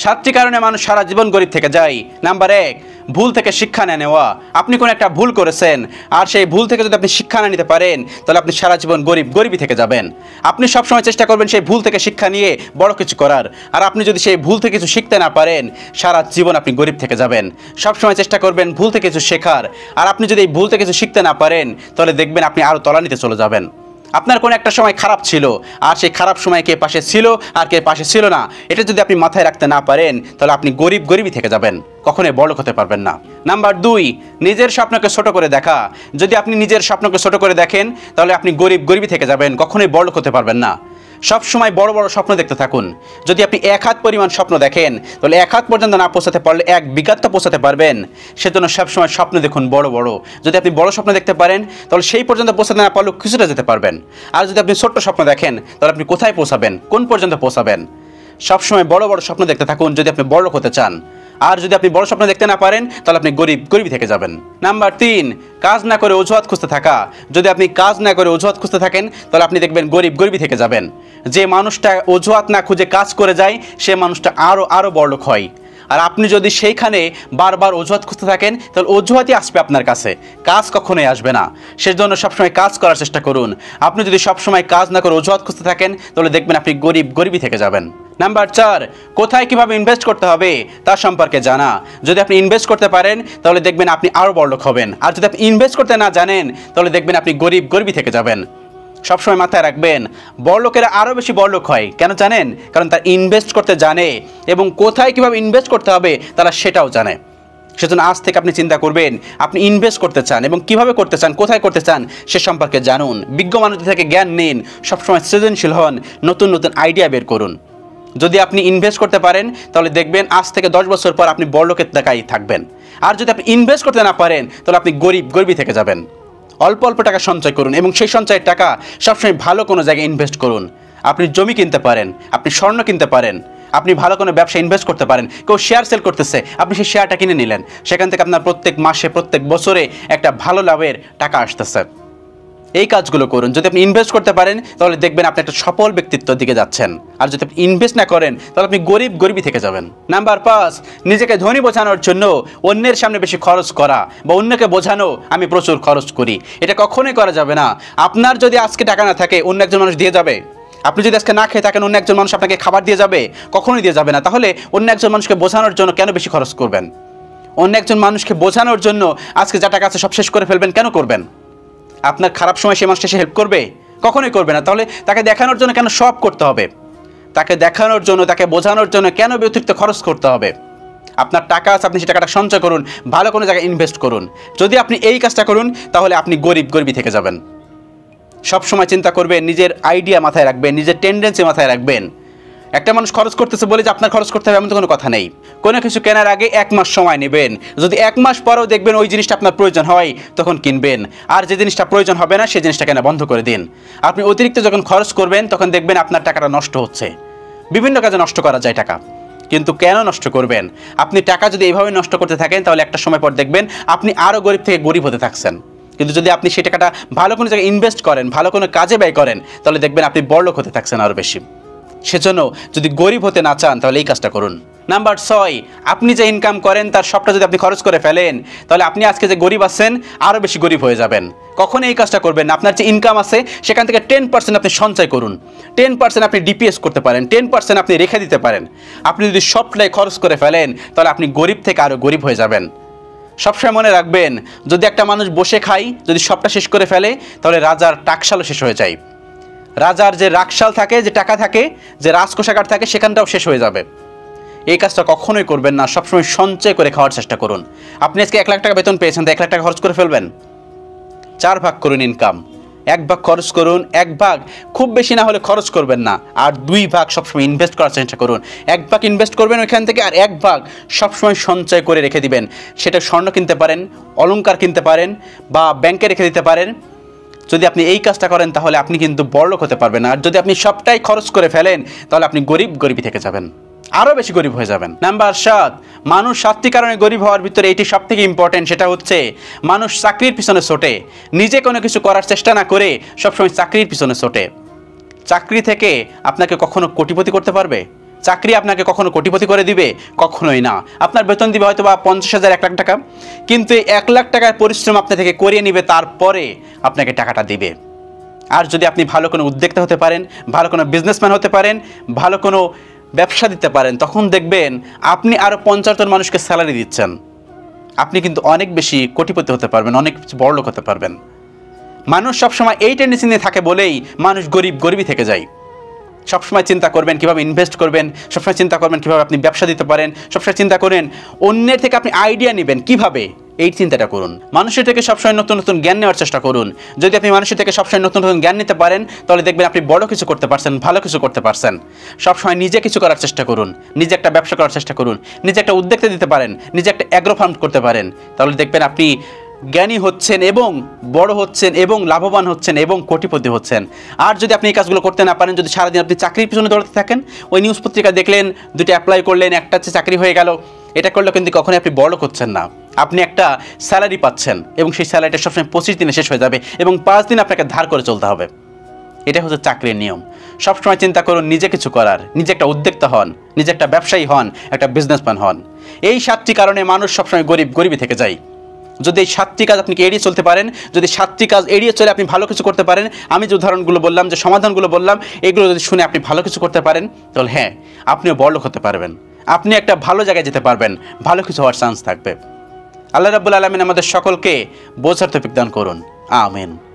সাতটি কারণে মানুষ সারা জীবন গরিব থেকে যায়। নাম্বার 1, ভুল থেকে শিক্ষা না নেওয়া। আপনি কোনো একটা ভুল করেছেন, আর সেই ভুল থেকে যদি আপনি শিক্ষা না নিতে পারেন, তাহলে আপনি সারা জীবন গরিবই থেকে যাবেন। আপনি সবসময় চেষ্টা করবেন সেই ভুল থেকে শিক্ষা নিয়ে বড় কিছু করার, আর আপনি যদি সেই ভুল থেকে কিছু শিখতে না পারেন, সারা জীবন আপনি গরিব থেকে যাবেন। সবসময় চেষ্টা করবেন ভুল থেকে কিছু শেখার, আর আপনি যদি এই ভুল থেকে কিছু শিখতে না পারেন, তাহলে দেখবেন আপনি আরও তলানিতে চলে যাবেন। আপনার কোনো একটা সময় খারাপ ছিল, আর সেই খারাপ সময় কে পাশে ছিল আর কে পাশে ছিল না, এটা যদি আপনি মাথায় রাখতে না পারেন, তাহলে আপনি গরিবই থেকে যাবেন, কখনোই বড়লোক হতে পারবেন না। নাম্বার 2, নিজের স্বপ্নকে ছোট করে দেখা। যদি আপনি নিজের স্বপ্নকে ছোট করে দেখেন, তাহলে আপনি গরিবই থেকে যাবেন, কখনোই বড়লোক হতে পারবেন না। সব সময় বড় বড় স্বপ্ন দেখতে থাকুন। যদি আপনি 1 হাত পরিমাণ স্বপ্ন দেখেন, তাহলে 1 হাত পর্যন্ত না পৌঁছাতে পারলে 1 বিঘাত তো পৌঁছাতে পারবেন। সেজন্য সবসময় স্বপ্ন দেখুন বড় বড়। যদি আপনি বড় স্বপ্ন দেখতে পারেন, তাহলে সেই পর্যন্ত পৌঁছাতে না পারলেও কিছুটা যেতে পারবেন। আর যদি আপনি ছোট্ট স্বপ্ন দেখেন, তাহলে আপনি কোথায় পৌঁছাবেন, কোন পর্যন্ত পৌঁছাবেন। সবসময় বড় বড় স্বপ্ন দেখতে থাকুন যদি আপনি বড়লোক হতে চান। আর যদি আপনি বড় স্বপ্ন দেখতে না পারেন, তাহলে আপনি গরিবই থেকে যাবেন। নাম্বার 3, কাজ না করে অজুহাত খুঁজতে থাকা। যদি আপনি কাজ না করে অজুহাত খুঁজতে থাকেন, তাহলে আপনি দেখবেন গরিবই থেকে যাবেন। যে মানুষটা অজুহাত না খুঁজে কাজ করে যায়, সে মানুষটা আরও বড়লোক হয়। আর আপনি যদি সেইখানে বারবার অজুহাত খুঁজতে থাকেন, তাহলে অজুহাতই আসবে আপনার কাছে, কাজ কখনোই আসবে না। সেজন্য সবসময় কাজ করার চেষ্টা করুন। আপনি যদি সবসময় কাজ না করে অজুহাত খুঁজতে থাকেন, তাহলে দেখবেন আপনি গরিবই থেকে যাবেন। নাম্বার 4, কোথায় কিভাবে ইনভেস্ট করতে হবে তার সম্পর্কে জানা। যদি আপনি ইনভেস্ট করতে পারেন, তাহলে দেখবেন আপনি আরও বড়লোক হবেন। আর যদি আপনি ইনভেস্ট করতে না জানেন, তাহলে দেখবেন আপনি গরিবই থেকে যাবেন। সবসময় মাথায় রাখবেন, বড়লোকেরা আরও বেশি বড়লোক হয় কেন জানেন? কারণ তারা ইনভেস্ট করতে জানে, এবং কোথায় কিভাবে ইনভেস্ট করতে হবে তারা সেটাও জানে। সেজন্য আজ থেকে আপনি চিন্তা করবেন, আপনি ইনভেস্ট করতে চান এবং কিভাবে করতে চান, কোথায় করতে চান, সে সম্পর্কে জানুন। বিজ্ঞ মানুষদের থেকে জ্ঞান নিন, সবসময় সৃজনশীল হন, নতুন আইডিয়া বের করুন। যদি আপনি ইনভেস্ট করতে পারেন, তাহলে দেখবেন আজ থেকে 10 বছর পর আপনি বড়লোকের টাকায় থাকবেন। আর যদি আপনি ইনভেস্ট করতে না পারেন, তাহলে আপনি গরিবই থেকে যাবেন। অল্প টাকা সঞ্চয় করুন, এবং সেই সঞ্চয়ের টাকা সবসময় ভালো কোনো জায়গায় ইনভেস্ট করুন। আপনি জমি কিনতে পারেন, আপনি স্বর্ণ কিনতে পারেন, আপনি ভালো কোনো ব্যবসা ইনভেস্ট করতে পারেন। কেউ শেয়ার সেল করতেছে, আপনি সেই শেয়ারটা কিনে নিলেন, সেখান থেকে আপনার প্রত্যেক মাসে প্রত্যেক বছরে একটা ভালো লাভের টাকা আসতেছে। এই কাজগুলো করুন। যদি আপনি ইনভেস্ট করতে পারেন, তাহলে দেখবেন আপনি একটা সফল ব্যক্তিত্বের দিকে যাচ্ছেন। আর যদি আপনি ইনভেস্ট না করেন, তাহলে আপনি গরিবই থেকে যাবেন। নাম্বার 5, নিজেকে ধনী বোঝানোর জন্য অন্যের সামনে বেশি খরচ করা, বা অন্যকে বোঝানো আমি প্রচুর খরচ করি, এটা কখনোই করা যাবে না। আপনার যদি আজকে টাকা না থাকে, অন্য একজন মানুষ দিয়ে যাবে। আপনি যদি আজকে না খেয়ে থাকেন, অন্য একজন মানুষ আপনাকে খাবার দিয়ে যাবে? কখনোই দিয়ে যাবে না। তাহলে অন্য একজন মানুষকে বোঝানোর জন্য কেন বেশি খরচ করবেন? অন্য একজন মানুষকে বোঝানোর জন্য আজকে যা টাকা আছে সব শেষ করে ফেলবেন, কেন করবেন? আপনার খারাপ সময় সেই মানুষটা সে হেল্প করবে? কখনোই করবে না। তাহলে তাকে দেখানোর জন্য কেন সব করতে হবে? তাকে দেখানোর জন্য, তাকে বোঝানোর জন্য কেন অতিরিক্ত খরচ করতে হবে? আপনার টাকা আছে, আপনি সেই টাকাটা সঞ্চয় করুন, ভালো কোনো জায়গায় ইনভেস্ট করুন। যদি আপনি এই কাজটা করুন, তাহলে আপনি গরিবই থেকে যাবেন। সবসময় চিন্তা করবেন, নিজের আইডিয়া মাথায় রাখবেন, নিজের টেন্ডেন্সি মাথায় রাখবেন। একটা মানুষ খরচ করতেছে বলে যে আপনার খরচ করতে হবে এমন তো কোনো কথা নেই। কোনো কিছু কেনার আগে 1 মাস সময় নেবেন। যদি 1 মাস পরেও দেখবেন ওই জিনিসটা আপনার প্রয়োজন হয়, তখন কিনবেন। আর যে জিনিসটা প্রয়োজন হবে না, সেই জিনিসটা কেনা বন্ধ করে দিন। আপনি অতিরিক্ত যখন খরচ করবেন, তখন দেখবেন আপনার টাকাটা নষ্ট হচ্ছে। বিভিন্ন কাজে নষ্ট করা যায় টাকা, কিন্তু কেন নষ্ট করবেন? আপনি টাকা যদি এইভাবে নষ্ট করতে থাকেন, তাহলে একটা সময় পর দেখবেন আপনি আরও গরিব থেকে গরিব হতে থাকছেন। কিন্তু যদি আপনি সেই টাকাটা ভালো কোনো জায়গায় ইনভেস্ট করেন, ভালো কোনো কাজে ব্যয় করেন, তাহলে দেখবেন আপনি বড়লোক হতে থাকছেন আরও বেশি। সেজন্য যদি গরিব হতে না চান, তাহলে এই কাজটা করুন। নাম্বার 6, আপনি যে ইনকাম করেন তার সবটা যদি আপনি খরচ করে ফেলেন, তাহলে আপনি আজকে যে গরিব আছেন আরও বেশি গরিব হয়ে যাবেন। কখনো এই কাজটা করবেন না। আপনার যে ইনকাম আছে সেখান থেকে 10% আপনি সঞ্চয় করুন, 10% আপনি ডিপিএস করতে পারেন, 10% আপনি রেখে দিতে পারেন। আপনি যদি সবটাই খরচ করে ফেলেন, তাহলে আপনি গরিব থেকে আরও গরিব হয়ে যাবেন। সবসময় মনে রাখবেন, যদি একটা মানুষ বসে খায়, যদি সবটা শেষ করে ফেলে, তাহলে রাজার টাকশালও শেষ হয়ে যায়। রাজার যে রাখশাল থাকে, যে টাকা থাকে, যে রাজকোষাগার থাকে, সেখানটাও শেষ হয়ে যাবে। এই কাজটা কখনোই করবেন না। সবসময় সঞ্চয় করে খাওয়ার চেষ্টা করুন। আপনি আজকে 1 লাখ টাকা বেতন পেয়েছেন, তো 1 লাখ টাকা খরচ করে ফেলবেন? 4 ভাগ করুন ইনকাম, 1 ভাগ খরচ করুন, 1 ভাগ খুব বেশি না হলে খরচ করবেন না, আর 2 ভাগ সবসময় ইনভেস্ট করার চেষ্টা করুন। 1 ভাগ ইনভেস্ট করবেন ওইখান থেকে, আর 1 ভাগ সবসময় সঞ্চয় করে রেখে দিবেন। সেটা স্বর্ণ কিনতে পারেন, অলংকার কিনতে পারেন, বা ব্যাংকে রেখে দিতে পারেন। যদি আপনি এই কাজটা করেন, তাহলে আপনি কিন্তু বড়লোক হতে পারবেন। আর যদি আপনি সবটাই খরচ করে ফেলেন, তাহলে আপনি গরিবই থেকে যাবেন, আরও বেশি গরিব হয়ে যাবেন। নাম্বার 7, মানুষ 7টি কারণে গরিব হওয়ার ভিতরে এটি সবথেকে ইম্পর্টেন্ট। সেটা হচ্ছে মানুষ চাকরির পিছনে ছোটে, নিজে কোনো কিছু করার চেষ্টা না করে সবসময় চাকরির পিছনে ছোটে। চাকরি থেকে আপনাকে কখনো কোটিপতি করতে পারবে? চাকরি আপনাকে কখনো কোটিপতি করে দিবে? কখনোই না। আপনার বেতন দিবে হয়তো বা 50,000, 1 লাখ টাকা, কিন্তু এই 1 লাখ টাকার পরিশ্রম আপনার থেকে করিয়ে নিবে, তারপরে আপনাকে টাকাটা দিবে। আর যদি আপনি ভালো কোনো উদ্যোক্তা হতে পারেন, ভালো কোনো বিজনেসম্যান হতে পারেন, ভালো কোনো ব্যবসা দিতে পারেন, তখন দেখবেন আপনি আরও 50 জন মানুষকে স্যালারি দিচ্ছেন। আপনি কিন্তু অনেক বেশি কোটিপতি হতে পারবেন, অনেক বড় লোক হতে পারবেন। মানুষ সবসময় এই টেন্ডেন্সি নিয়ে থাকে বলেই মানুষ গরিবই থেকে যায়। সবসময় চিন্তা করবেন কীভাবে ইনভেস্ট করবেন, সবসময় চিন্তা করবেন কীভাবে আপনি ব্যবসা দিতে পারেন, সবসময় চিন্তা করেন অন্যের থেকে আপনি আইডিয়া নেবেন কীভাবে, এই চিন্তাটা করুন। মানুষের থেকে সবসময় নতুন নতুন জ্ঞান নেওয়ার চেষ্টা করুন। যদি আপনি মানুষের থেকে সবসময় নতুন নতুন জ্ঞান নিতে পারেন, তাহলে দেখবেন আপনি বড় কিছু করতে পারছেন, ভালো কিছু করতে পারছেন। সবসময় নিজে কিছু করার চেষ্টা করুন, নিজে একটা ব্যবসা করার চেষ্টা করুন, নিজে একটা উদ্যোক্তা দিতে পারেন, নিজে একটা অ্যাগ্রো ফার্ম করতে পারেন, তাহলে দেখবেন আপনি জ্ঞানী হচ্ছেন এবং বড় হচ্ছেন এবং লাভবান হচ্ছেন এবং কোটিপতি হচ্ছেন। আর যদি আপনি এই কাজগুলো করতে না পারেন, যদি সারাদিন আপনি চাকরির পিছনে দৌড়াতে থাকেন, ওই নিউজ পত্রিকা দেখলেন, দুটো অ্যাপ্লাই করলেন, একটা হচ্ছে চাকরি হয়ে গেল, এটা করলে কিন্তু কখনোই আপনি বড় হচ্ছেন না। আপনি একটা স্যালারি পাচ্ছেন এবং সেই স্যালারিটা সবসময় 25 দিনে শেষ হয়ে যাবে এবং 5 দিন আপনাকে ধার করে চলতে হবে। এটা হচ্ছে চাকরির নিয়ম। সবসময় চিন্তা করুন নিজে কিছু করার, নিজে একটা উদ্যোক্তা হন, নিজে একটা ব্যবসায়ী হন, একটা বিজনেসম্যান হন। এই 7টি কারণে মানুষ সবসময় গরিবই থেকে যায়। যদি এই 7টি কাজ আপনি এড়িয়ে চলতে পারেন, যদি 7টি কাজ এড়িয়ে চলে আপনি ভালো কিছু করতে পারেন, আমি যে উদাহরণগুলো বললাম, যে সমাধানগুলো বললাম, এগুলো যদি শুনে আপনি ভালো কিছু করতে পারেন, তাহলে হ্যাঁ, আপনিও বড়লোক হতে পারবেন, আপনি একটা ভালো জায়গায় যেতে পারবেন, ভালো কিছু হওয়ার চান্স থাকবে। আল্লাহ রাব্বুল আলামিন আমাদের সকলকে বোঝার তৌফিক দান করুন। আমিন।